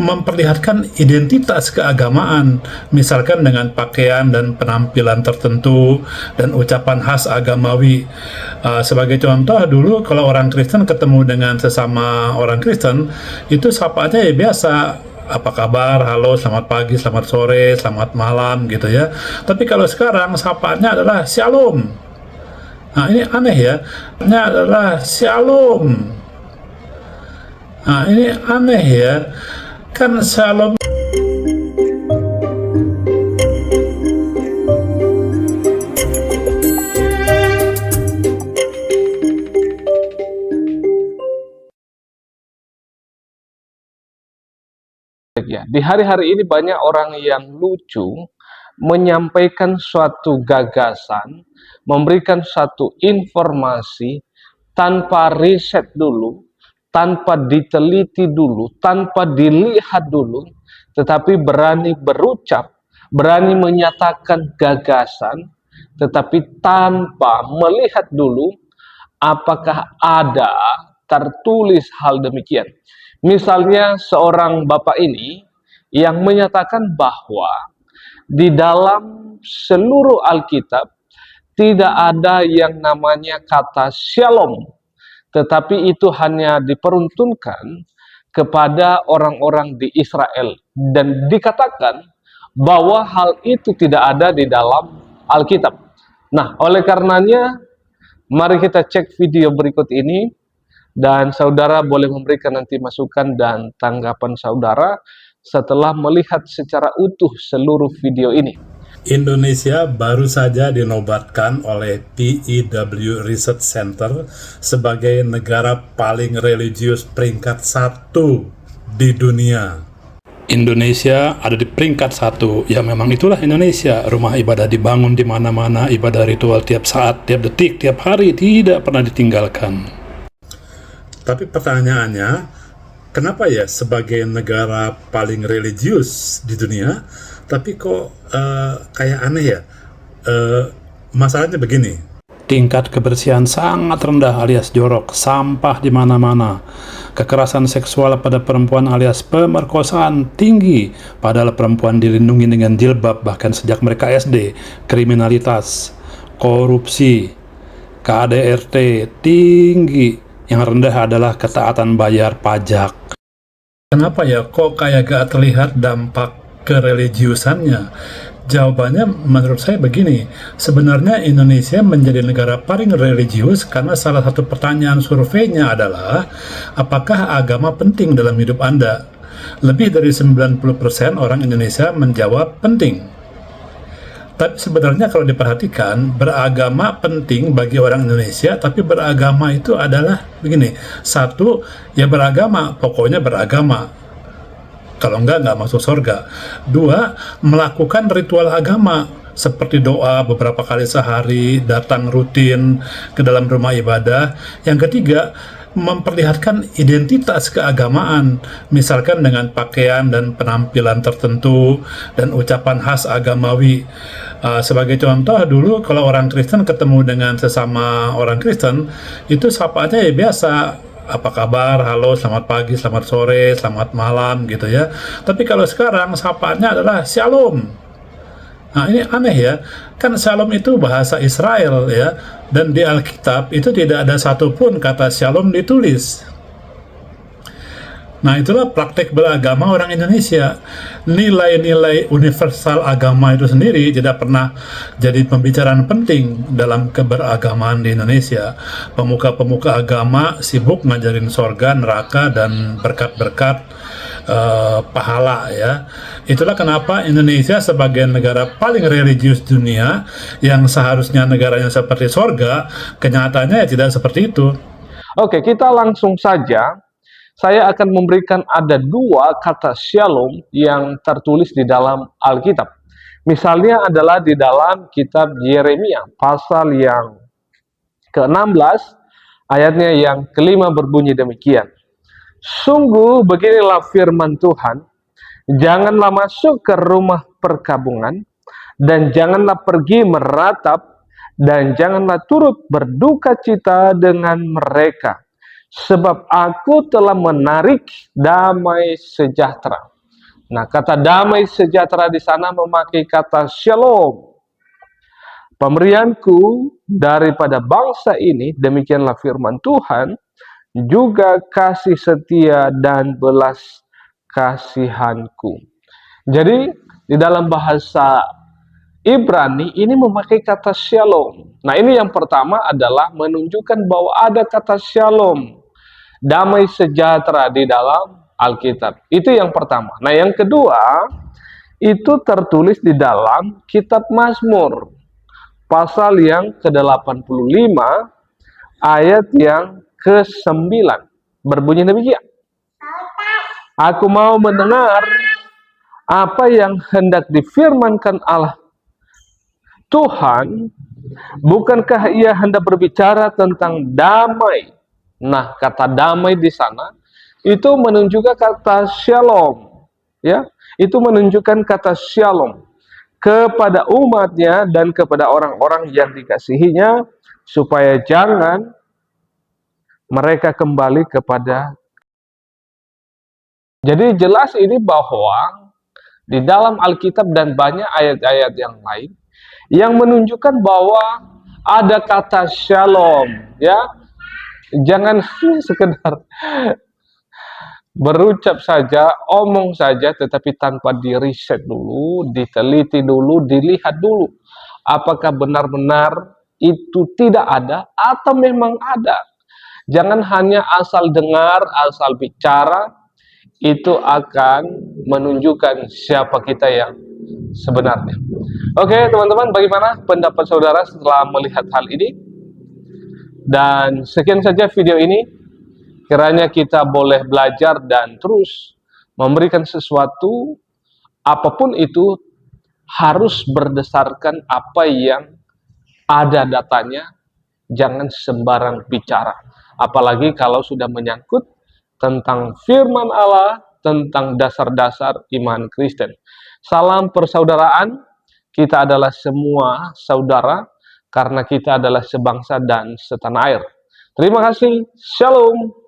memperlihatkan identitas keagamaan, misalkan dengan pakaian dan penampilan tertentu dan ucapan khas agamawi. Sebagai contoh, dulu kalau orang Kristen ketemu dengan sesama orang Kristen, itu sapaannya ya biasa, apa kabar, halo, selamat pagi, selamat sore, selamat malam gitu ya. Tapi kalau sekarang sapaannya adalah shalom. Nah, ini aneh ya. Ini adalah shalom. Nah, ini aneh ya. Kan shalom Ya, di hari-hari ini banyak orang yang lucu menyampaikan suatu gagasan, memberikan suatu informasi tanpa riset dulu, tanpa diteliti dulu, tanpa dilihat dulu, tetapi berani berucap, berani menyatakan gagasan, tetapi tanpa melihat dulu apakah ada tertulis hal demikian. Misalnya seorang bapak ini yang menyatakan bahwa di dalam seluruh Alkitab tidak ada yang namanya kata shalom, tetapi itu hanya diperuntukkan kepada orang-orang di Israel, dan dikatakan bahwa hal itu tidak ada di dalam Alkitab. Nah, oleh karenanya mari kita cek video berikut ini, dan saudara boleh memberikan nanti masukan dan tanggapan saudara setelah melihat secara utuh seluruh video ini. Indonesia baru saja dinobatkan oleh PEW Research Center sebagai negara paling religius peringkat 1 di dunia. Indonesia ada di peringkat 1, ya memang itulah Indonesia. Rumah ibadah dibangun di mana-mana, ibadah ritual tiap saat, tiap detik, tiap hari, tidak pernah ditinggalkan. Tapi pertanyaannya, kenapa ya sebagai negara paling religius di dunia, tapi kok kayak aneh ya? Masalahnya begini. Tingkat kebersihan sangat rendah alias jorok, sampah di mana-mana. Kekerasan seksual pada perempuan alias pemerkosaan tinggi, padahal perempuan dilindungi dengan jilbab bahkan sejak mereka SD. Kriminalitas, korupsi, KDRT tinggi. Yang rendah adalah ketaatan bayar pajak. Kenapa ya kok kayak gak terlihat dampak kereligiusannya? Jawabannya menurut saya begini, sebenarnya Indonesia menjadi negara paling religius karena salah satu pertanyaan surveinya adalah, apakah agama penting dalam hidup Anda? Lebih dari 90% orang Indonesia menjawab penting. Tapi sebenarnya kalau diperhatikan, beragama penting bagi orang Indonesia, tapi beragama itu adalah begini, satu, ya beragama, pokoknya beragama. Kalau nggak masuk surga. Dua, melakukan ritual agama, seperti doa beberapa kali sehari, datang rutin ke dalam rumah ibadah. Yang ketiga, memperlihatkan identitas keagamaan, misalkan dengan pakaian dan penampilan tertentu dan ucapan khas agamawi. Sebagai contoh, dulu kalau orang Kristen ketemu dengan sesama orang Kristen, itu sapaannya ya biasa, apa kabar, halo, selamat pagi, selamat sore, selamat malam gitu ya. Tapi kalau sekarang sapaannya adalah shalom. Nah, ini aneh ya. Kan shalom itu bahasa Israel ya, dan di Alkitab itu tidak ada satupun kata shalom ditulis. Nah, itulah praktek beragama orang Indonesia. Nilai-nilai universal agama itu sendiri tidak pernah jadi pembicaraan penting dalam keberagamaan di Indonesia. Pemuka-pemuka agama sibuk ngajarin sorga, neraka, dan berkat-berkat pahala ya. Itulah kenapa Indonesia sebagai negara paling religius dunia, yang seharusnya negaranya seperti sorga, kenyataannya ya tidak seperti itu. Oke, kita langsung saja. Saya akan memberikan ada dua kata shalom yang tertulis di dalam Alkitab. Misalnya adalah di dalam kitab Yeremia, pasal yang ke-16, ayatnya yang ke-5 berbunyi demikian. Sungguh beginilah firman Tuhan, janganlah masuk ke rumah perkabungan, dan janganlah pergi meratap, dan janganlah turut berduka cita dengan mereka. Sebab aku telah menarik damai sejahtera. Nah, kata damai sejahtera di sana memakai kata shalom. Pemberianku daripada bangsa ini, demikianlah firman Tuhan, juga kasih setia dan belas kasihanku. Jadi, di dalam bahasa Ibrani ini memakai kata shalom. Nah, ini yang pertama adalah menunjukkan bahwa ada kata shalom, damai sejahtera di dalam Alkitab. Itu yang pertama. Nah, yang kedua, itu tertulis di dalam kitab Mazmur, pasal yang ke-85, ayat yang ke-9. Berbunyi demikian. Aku mau mendengar apa yang hendak difirmankan Allah Tuhan, bukankah ia hendak berbicara tentang damai? Nah, kata damai di sana itu menunjukkan kata shalom, ya. Itu menunjukkan kata shalom kepada umatnya dan kepada orang-orang yang dikasihinya, supaya jangan mereka kembali kepada. Jadi jelas ini bahwa di dalam Alkitab dan banyak ayat-ayat yang lain yang menunjukkan bahwa ada kata shalom, ya. Jangan sekedar berucap saja, omong saja, tetapi tanpa diriset dulu, diteliti dulu, dilihat dulu. Apakah benar-benar itu tidak ada atau memang ada. Jangan hanya asal dengar, asal bicara, itu akan menunjukkan siapa kita yang sebenarnya. Oke, teman-teman, bagaimana pendapat saudara setelah melihat hal ini? Dan sekian saja video ini. Kiranya kita boleh belajar dan terus memberikan sesuatu, apapun itu harus berdasarkan apa yang ada datanya. Jangan sembarang bicara. Apalagi kalau sudah menyangkut tentang firman Allah, tentang dasar-dasar iman Kristen. Salam persaudaraan. Kita adalah semua saudara, karena kita adalah sebangsa dan setanah air. Terima kasih. Shalom.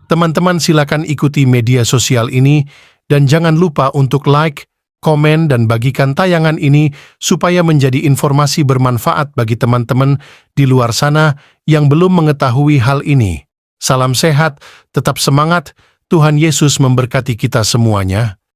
Teman-teman silakan ikuti media sosial ini dan jangan lupa untuk like, komen, dan bagikan tayangan ini supaya menjadi informasi bermanfaat bagi teman-teman di luar sana yang belum mengetahui hal ini. Salam sehat, tetap semangat, Tuhan Yesus memberkati kita semuanya.